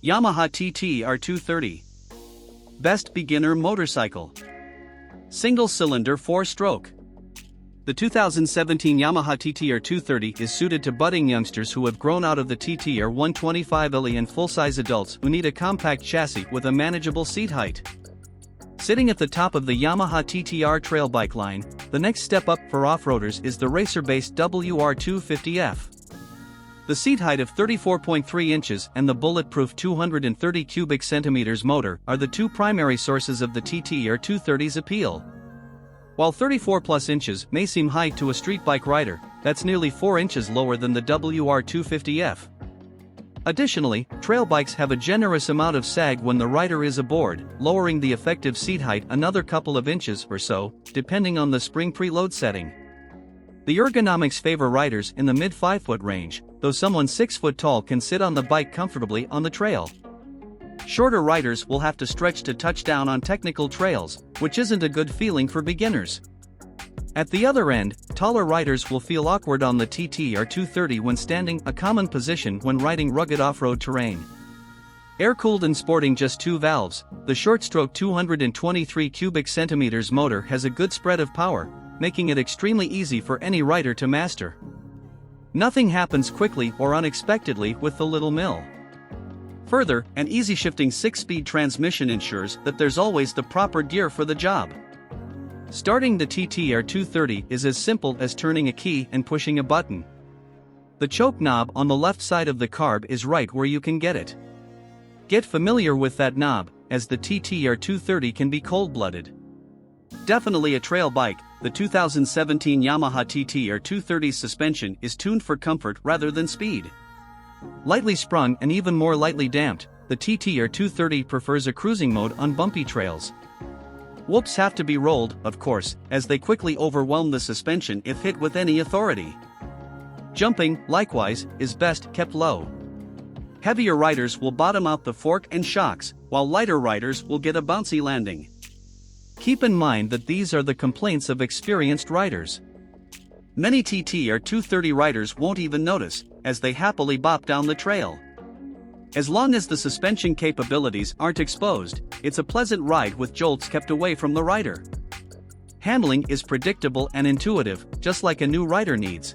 Yamaha TT R230. Best beginner motorcycle. Single-cylinder 4-stroke. The 2017 Yamaha TT R230 is suited to budding youngsters who have grown out of the TT R125LE and full-size adults who need a compact chassis with a manageable seat height. Sitting at the top of the Yamaha TTR trail bike line, the next step up for off-roaders is the racer-based R250F. The seat height of 34.3 inches and the bulletproof 230 cubic centimeters motor are the two primary sources of the TT R230's appeal. While 34+ inches may seem high to a street bike rider, that's nearly 4 inches lower than the R250F. Additionally, trail bikes have a generous amount of sag when the rider is aboard, lowering the effective seat height another couple of inches or so, depending on the spring-preload setting. The ergonomics favor riders in the mid-5-foot range, though someone 6 foot tall can sit on the bike comfortably on the trail. Shorter riders will have to stretch to touch down on technical trails, which isn't a good feeling for beginners. At the other end, taller riders will feel awkward on the TT R230 when standing, a common position when riding rugged off-road terrain. Air-cooled and sporting just 2 valves, the short-stroke 223 cubic centimeters motor has a good spread of power, making it extremely easy for any rider to master. Nothing happens quickly or unexpectedly with the little mill. Further, an easy-shifting 6-speed transmission ensures that there's always the proper gear for the job. Starting the TT R230 is as simple as turning a key and pushing a button. The choke knob on the left side of the carb is right where you can get it. Get familiar with that knob, as the TT R230 can be cold-blooded. Definitely a trail bike, the 2017 Yamaha TT R230's suspension is tuned for comfort rather than speed. Lightly sprung and even more lightly damped, the TT R230 prefers a cruising mode on bumpy trails. Whoops have to be rolled, of course, as they quickly overwhelm the suspension if hit with any authority. Jumping, likewise, is best kept low. Heavier riders will bottom out the fork and shocks, while lighter riders will get a bouncy landing. Keep in mind that these are the complaints of experienced riders. Many TT R230 riders won't even notice, as they happily bop down the trail. As long as the suspension capabilities aren't exposed, it's a pleasant ride with jolts kept away from the rider. Handling is predictable and intuitive, just like a new rider needs.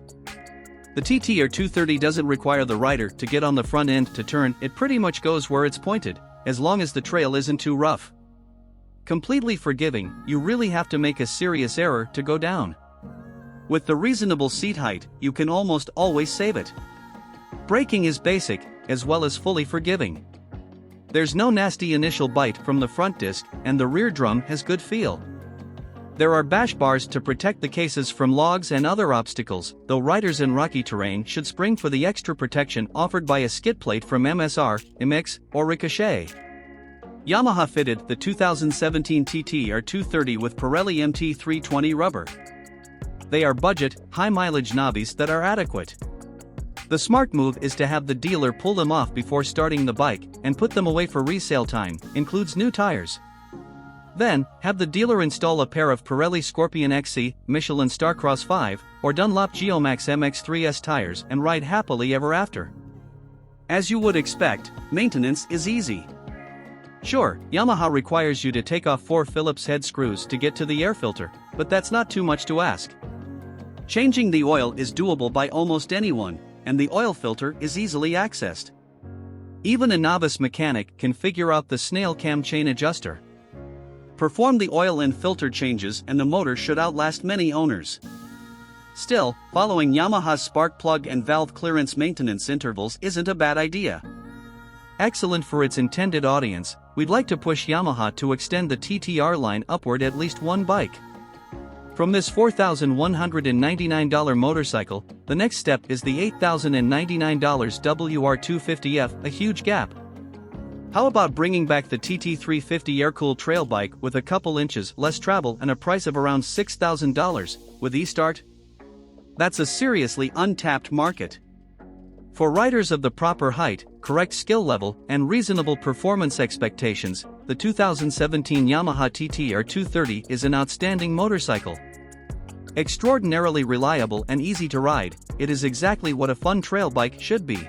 The TT R230 doesn't require the rider to get on the front end to turn, it pretty much goes where it's pointed, as long as the trail isn't too rough. Completely forgiving, you really have to make a serious error to go down. With the reasonable seat height, you can almost always save it. Braking is basic, as well as fully forgiving. There's no nasty initial bite from the front disc, and the rear drum has good feel. There are bash bars to protect the cases from logs and other obstacles, though riders in rocky terrain should spring for the extra protection offered by a skid plate from MSR, MX, or Ricochet. Yamaha fitted the 2017 TT R230 with Pirelli MT320 rubber. They are budget, high-mileage knobbies that are adequate. The smart move is to have the dealer pull them off before starting the bike and put them away for resale time, includes new tires. Then, have the dealer install a pair of Pirelli Scorpion XC, Michelin Starcross 5, or Dunlop Geomax MX3S tires and ride happily ever after. As you would expect, maintenance is easy. Sure, Yamaha requires you to take off 4 Phillips head screws to get to the air filter, but that's not too much to ask. Changing the oil is doable by almost anyone, and the oil filter is easily accessed. Even a novice mechanic can figure out the snail cam chain adjuster. Perform the oil and filter changes and the motor should outlast many owners. Still, following Yamaha's spark plug and valve clearance maintenance intervals isn't a bad idea. Excellent for its intended audience, we'd like to push Yamaha to extend the TTR line upward at least one bike. From this $4,199 motorcycle, the next step is the $8,099 WR250F, a huge gap. How about bringing back the TT350 air-cooled trail bike with a couple inches less travel and a price of around $6,000, with e-start? That's a seriously untapped market. For riders of the proper height, correct skill level, and reasonable performance expectations, the 2017 Yamaha TT R230 is an outstanding motorcycle. Extraordinarily reliable and easy to ride, it is exactly what a fun trail bike should be.